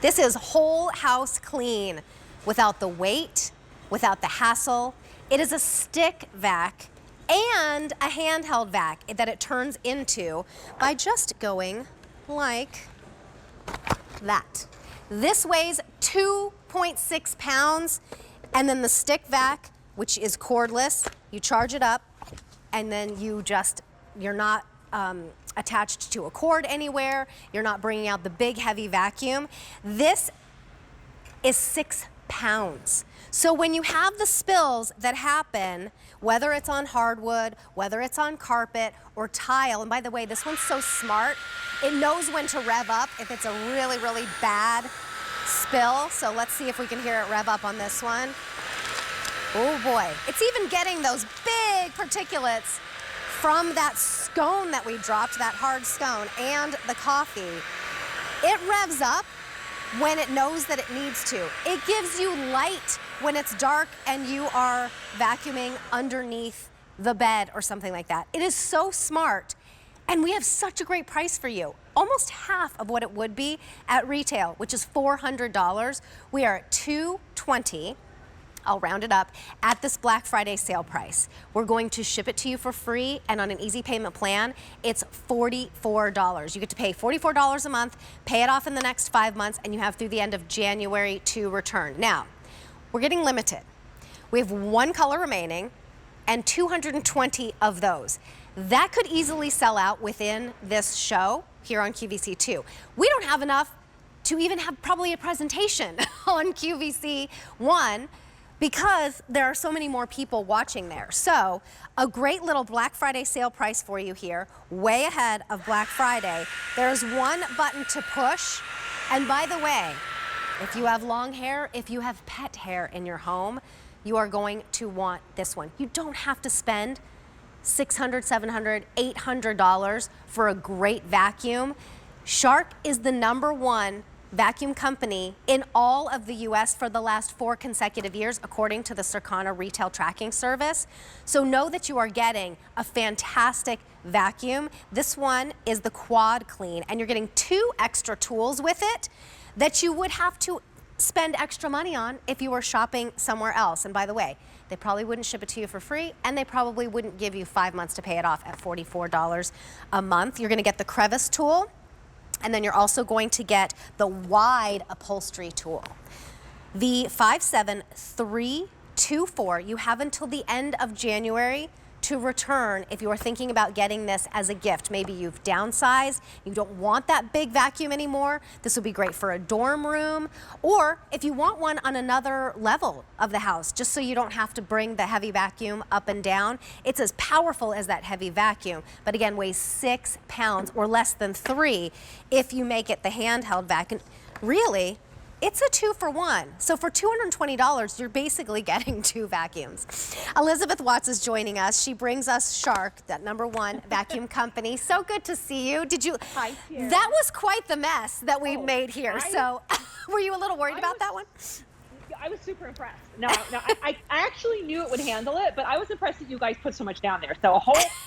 This is whole house clean without the weight, without the hassle. It is a stick vac and a handheld vac that it turns into by just going like that. This weighs 2.6 pounds, and then the stick vac, which is cordless, you charge it up, and then you're not attached to a cord anywhere. You're not bringing out the big heavy vacuum. This is 6 pounds. So when you have the spills that happen, whether it's on hardwood, whether it's on carpet or tile, and by the way, this one's so smart, it knows when to rev up if it's a really, really bad spill. So let's see if we can hear it rev up on this one. Oh boy, it's even getting those big particulates from that scone that we dropped, that hard scone, and the coffee. It revs up when it knows that it needs to. It gives you light when it's dark and you are vacuuming underneath the bed or something like that. It is so smart, and we have such a great price for you. Almost half of what it would be at retail, which is $400. We are at $220. I'll round it up, at this Black Friday sale price. We're going to ship it to you for free, and on an easy payment plan, it's $44. You get to pay $44 a month, pay it off in the next 5 months, and you have through the end of January to return. Now, we're getting limited. We have 1 color remaining and 220 of those. That could easily sell out within this show here on QVC2. We don't have enough to even have probably a presentation on QVC1, because there are so many more people watching there. So a great little Black Friday sale price for you here, way ahead of Black Friday. There's 1 button to push. And by the way, if you have long hair, if you have pet hair in your home, you are going to want this one. You don't have to spend $600, $700, $800 for a great vacuum. Shark is the #1 vacuum company in all of the US for the last 4 consecutive years, according to the Circana Retail Tracking Service. So know that you are getting a fantastic vacuum. This one is the QuadClean, and you're getting 2 extra tools with it that you would have to spend extra money on if you were shopping somewhere else. And by the way, they probably wouldn't ship it to you for free, and they probably wouldn't give you 5 months to pay it off at $44 a month. You're gonna get the crevice tool, and then you're also going to get the wide upholstery tool. The 57324, you have until the end of January to return if you are thinking about getting this as a gift. Maybe you've downsized, you don't want that big vacuum anymore. This would be great for a dorm room, or if you want one on another level of the house, just so you don't have to bring the heavy vacuum up and down. It's as powerful as that heavy vacuum, but again, weighs 6 pounds or less than 3 if you make it the handheld vacuum. Really, it's a 2-for-1. So for $220, you're basically getting 2 vacuums. Elizabeth Watts is joining us. She brings us Shark, that #1 vacuum company. So good to see you. Did you? Hi, Karen. That was quite the mess that we made here. So were you a little worried about that one? I was super impressed. No, I actually knew it would handle it, but I was impressed that you guys put so much down there. So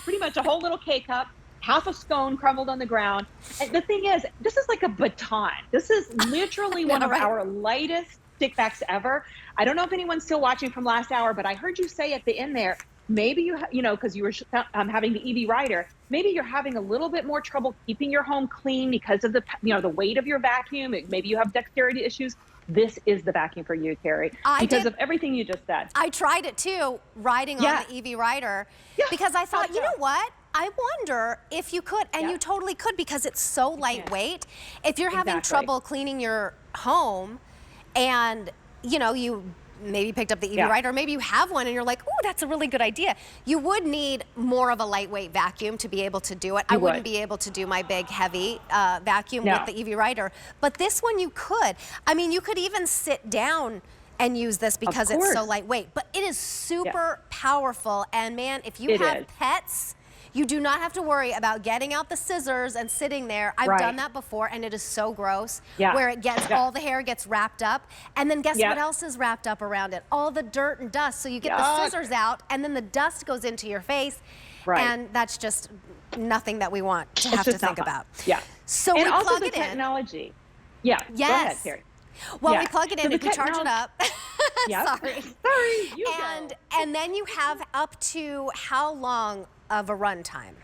pretty much a whole little K-cup, half a scone crumbled on the ground. And the thing is, this is like a baton. This is literally one of our lightest stick vacs ever. I don't know if anyone's still watching from last hour, but I heard you say at the end there, maybe you know, because you were having the EV rider, maybe you're having a little bit more trouble keeping your home clean because of the weight of your vacuum. Maybe you have dexterity issues. This is the vacuum for you, Carrie, because of everything you just said. I tried it too, riding on the EV rider, because I thought, you know what? I wonder if you could, and you totally could, because it's so lightweight. If you're having trouble cleaning your home, and you maybe picked up the EV rider, or maybe you have one and you're like, oh, that's a really good idea. You would need more of a lightweight vacuum to be able to do it. I wouldn't be able to do my big, heavy vacuum with the EV rider, but this one you could. I mean, you could even sit down and use this because it's so lightweight, but it is super powerful. And man, if you have pets, you do not have to worry about getting out the scissors and sitting there. I've done that before, and it is so gross, where it gets all the hair gets wrapped up, and then guess what else is wrapped up around it? All the dirt and dust. So you get the scissors out, and then the dust goes into your face, and that's just nothing that we want to have to think about. Yeah. So and we also plug the it in. technology. Yeah, go ahead, Yes. Terry. Well, Yeah. we plug it So in, the we charge it up. Yep. Sorry. Sorry, you And go. and then you have up to how long of a run time?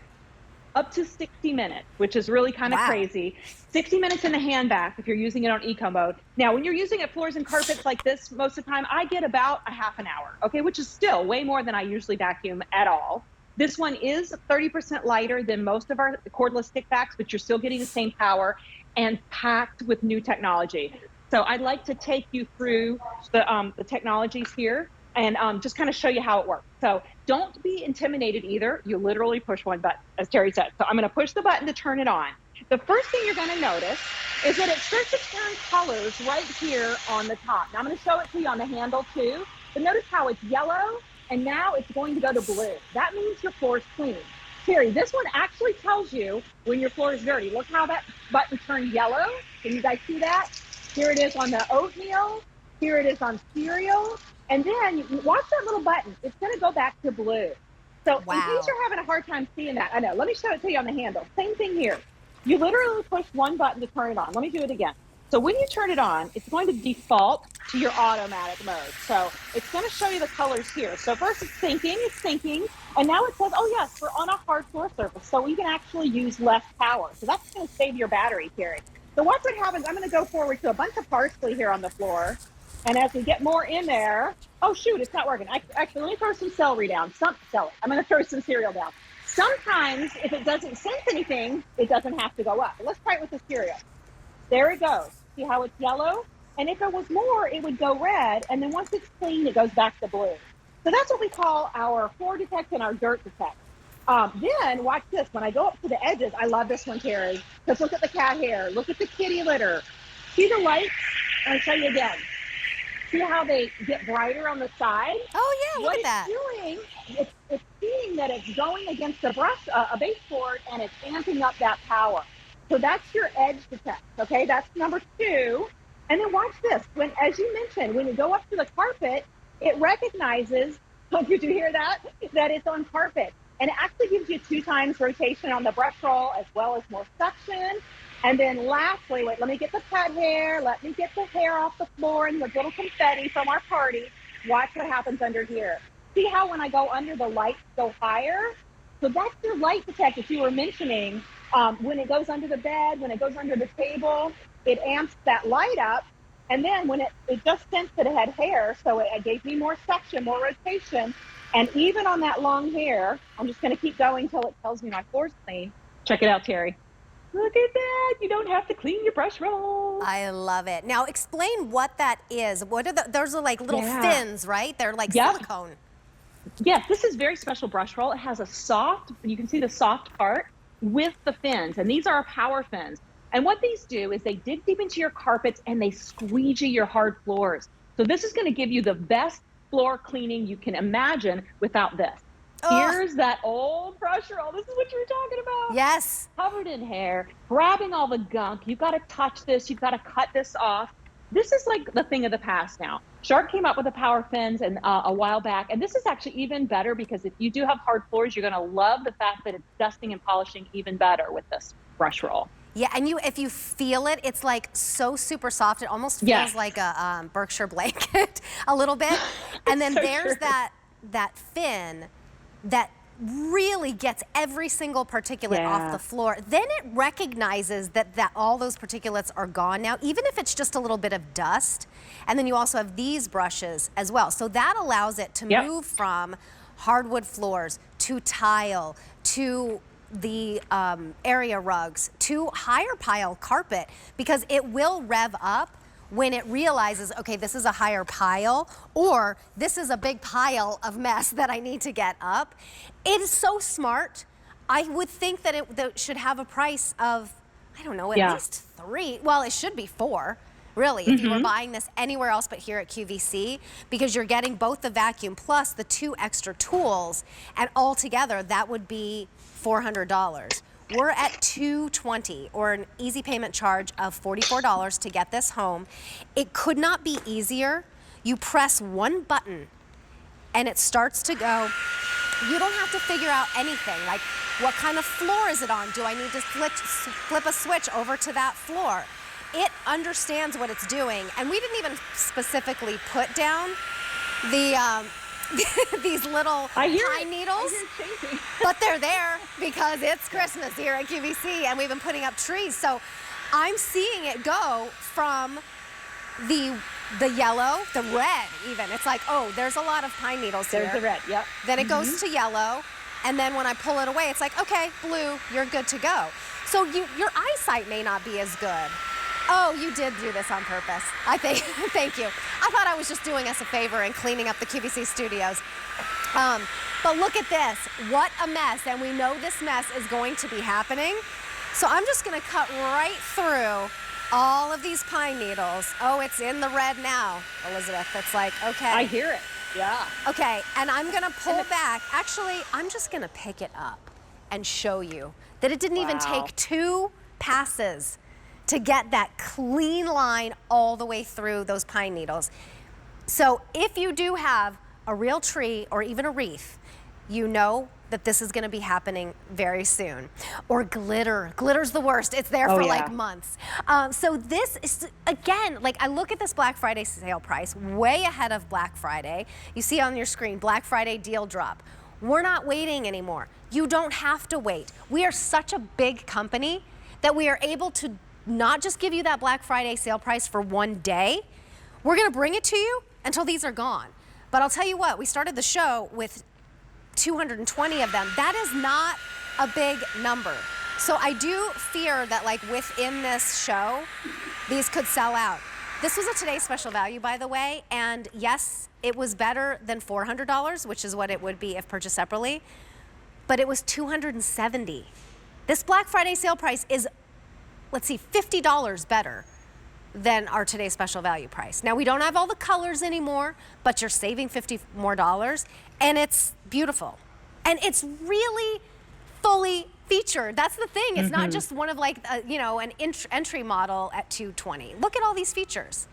Up to 60 minutes, which is really kind of Wow. crazy. 60 minutes in the hand vac if you're using it on eco mode. Now, when you're using it floors and carpets like this, most of the time I get about a half an hour, okay, which is still way more than I usually vacuum at all. This one is 30% lighter than most of our cordless stick vacs, but you're still getting the same power and packed with new technology. So I'd like to take you through the technologies here and just kind of show you how it works. So don't be intimidated either. You literally push one button, as Terry said. So I'm going to push the button to turn it on. The first thing you're going to notice is that it starts to turn colors right here on the top. Now I'm going to show it to you on the handle too. But notice how it's yellow and now it's going to go to blue. That means your floor is clean. Terry, this one actually tells you when your floor is dirty. Look how that button turned yellow. Can you guys see that? Here it is on the oatmeal. Here it is on cereal. And then you watch that little button. It's going to go back to blue. So Wow. in case you're having a hard time seeing that, I know. Let me show it to you on the handle. Same thing here. You literally push one button to turn it on. Let me do it again. So when you turn it on, it's going to default to your automatic mode. So it's going to show you the colors here. So first it's thinking, and now it says, oh yes, we're on a hard floor surface. So we can actually use less power. So that's going to save your battery, Terry. So watch what happens. I'm going to go forward to a bunch of parsley here on the floor. And as we get more in there, oh shoot, it's not working. Actually, let me throw some celery down. Celery. I'm going to throw some cereal down. Sometimes if it doesn't sense anything, it doesn't have to go up. But let's try it with the cereal. There it goes. See how it's yellow? And if it was more, it would go red. And then once it's clean, it goes back to blue. So that's what we call our FloorDetect and our DirtDetect. Then watch this. When I go up to the edges, I love this one, Terry. Because look at the cat hair. Look at the kitty litter. See the lights? I'll show you again. See how they get brighter on the side? Oh yeah, look at that. What it's doing, it's seeing that it's going against a baseboard, and it's amping up that power. So that's your edge detect, okay? That's number 2. And then watch this. As you mentioned, when you go up to the carpet, it recognizes, did you hear that? That it's on carpet. And it actually gives you 2 times rotation on the brush roll as well as more suction. And then lastly, wait, let me get the pet hair. Let me get the hair off the floor and the little confetti from our party. Watch what happens under here. See how when I go under, the lights go higher? So that's your LightDetect that you were mentioning. When it goes under the bed, when it goes under the table, it amps that light up. And then when it just sensed that it had hair, so it gave me more suction, more rotation. And even on that long hair, I'm just going to keep going until it tells me my floor's clean. Check it out, Terry. Look at that. You don't have to clean your brush roll. I love it. Now explain what that is. What are those are like little fins, right? They're like silicone. Yes, this is very special brush roll. It has a soft, you can see the soft part with the fins, and these are our PowerFins. And what these do is they dig deep into your carpets and they squeegee your hard floors. So this is going to give you the best floor cleaning you can imagine without this. Here's that old brush roll. This is what you were talking about. Yes. Covered in hair, grabbing all the gunk. You've got to touch this. You've got to cut this off. This is like the thing of the past now. Shark came up with the PowerFins and a while back, and this is actually even better because if you do have hard floors, you're going to love the fact that it's dusting and polishing even better with this brush roll. Yeah, and if you feel it, it's like so super soft. It almost feels like a Berkshire blanket a little bit. And then so there's true. that fin that really gets every single particulate off the floor. Then it recognizes that all those particulates are gone now, even if it's just a little bit of dust. And then you also have these brushes as well. So that allows it to move from hardwood floors to tile to the area rugs to higher pile carpet, because it will rev up when it realizes, okay, this is a higher pile, or this is a big pile of mess that I need to get up. It is so smart. I would think that it should have a price of, I don't know, at least 3. Well, it should be 4, really, if you were buying this anywhere else but here at QVC, because you're getting both the vacuum plus the 2 extra tools, and altogether that would be $400. We're at $220, or an easy payment charge of $44 to get this home. It could not be easier. You press one button and it starts to go. You don't have to figure out anything, like what kind of floor is it on? Do I need to flip a switch over to that floor? it understands what it's doing. And we didn't even specifically put down the these little pine needles, but they're there because it's Christmas here at QVC and we've been putting up trees. So I'm seeing it go from the yellow, the red even. It's like, oh, there's a lot of pine needles here. There's the red, yep. Then it goes to yellow, and then when I pull it away, it's like, okay, blue, you're good to go. So your eyesight may not be as good. Oh, you did do this on purpose. I think, thank you. I thought I was just doing us a favor and cleaning up the QVC studios. But look at this, what a mess. And we know this mess is going to be happening. So I'm just gonna cut right through all of these pine needles. Oh, it's in the red now, Elizabeth. It's like, okay. I hear it, yeah. Okay, and I'm gonna pull back. Actually, I'm just gonna pick it up and show you that it didn't even take 2 passes to get that clean line all the way through those pine needles. So if you do have a real tree or even a wreath, you know that this is gonna be happening very soon. Or glitter. Glitter's the worst. It's there for like months. So this is, again, like I look at this Black Friday sale price, way ahead of Black Friday. You see on your screen, Black Friday deal drop. We're not waiting anymore. You don't have to wait. We are such a big company that we are able to not just give you that Black Friday sale price for one day. We're gonna bring it to you until these are gone. But I'll tell you what, we started the show with 220 of them. That is not a big number. So I do fear that like within this show, these could sell out. This was a today's special value, by the way, and yes, it was better than $400, which is what it would be if purchased separately, but it was $270. This Black Friday sale price is, let's see, $50 better than our today's special value price. Now, we don't have all the colors anymore, but you're saving $50 more, and it's beautiful. And it's really fully featured. That's the thing. It's not just one of like, you know, an entry model at $220. Look at all these features.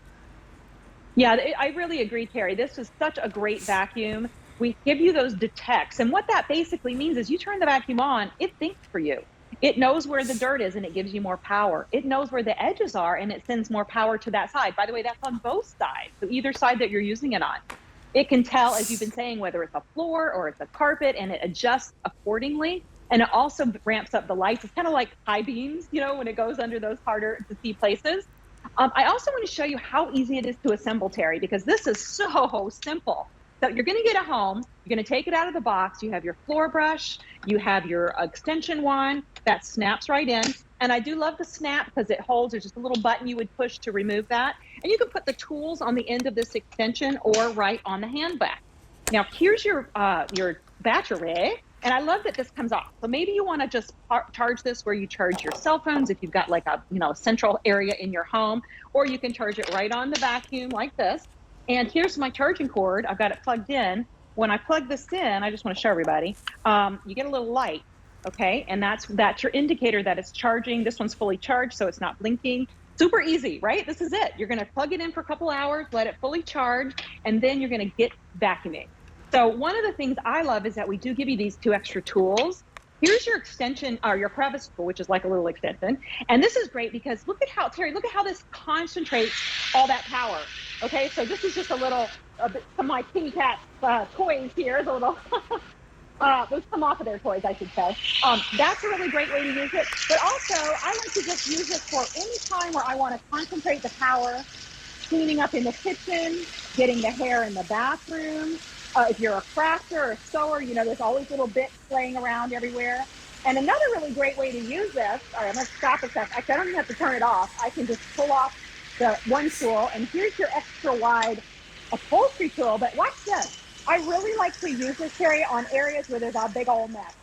Yeah, I really agree, Terry. This is such a great vacuum. We give you those detects, and what that basically means is you turn the vacuum on, it thinks for you. It knows where the dirt is and it gives you more power. It knows where the edges are and it sends more power to that side. By the way, that's on both sides, so either side that you're using it on. It can tell, as you've been saying, whether it's a floor or it's a carpet, and it adjusts accordingly. And it also ramps up the lights. It's kind of like high beams, you know, when it goes under those harder to see places. I also want to show you how easy it is to assemble, Terry, because this is so simple. So you're going to get a home, you're going to take it out of the box, you have your floor brush, you have your extension wand that snaps right in. And I do love the snap because it holds, there's just a little button you would push to remove that. And you can put the tools on the end of this extension or right on the hand back. Now here's your battery. And I love that this comes off. So maybe you want to just charge this where you charge your cell phones if you've got like a, you know, central area in your home, or you can charge it right on the vacuum like this. And here's my charging cord. I've got it plugged in. When I plug this in, I just want to show everybody, you get a little light, okay? And that's your indicator that it's charging. This one's fully charged, so it's not blinking. Super easy, right? This is it. You're going to plug it in for a couple hours, let it fully charge, and then you're going to get vacuuming. So one of the things I love is that we do give you these 2 extra tools. Here's your extension, or your crevice tool, which is like a little extension. And this is great because look at how, Terry, look at how this concentrates all that power. Okay, so this is just some of my kitty cat toys here. The little, those come off of their toys, I should say. That's a really great way to use it. But also, I like to just use it for any time where I want to concentrate the power, cleaning up in the kitchen, getting the hair in the bathroom. If you're a crafter or a sewer, you know, there's always little bits playing around everywhere. And another really great way to use this, all right, I'm going to stop a sec. Actually, I don't even have to turn it off. I can just pull off the one tool, and here's your extra wide upholstery tool. But watch this. I really like to use this, Terry, on areas where there's a big old mess.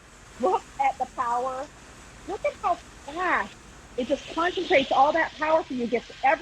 Look at the power. Look at how fast it just concentrates all that power for you, gets every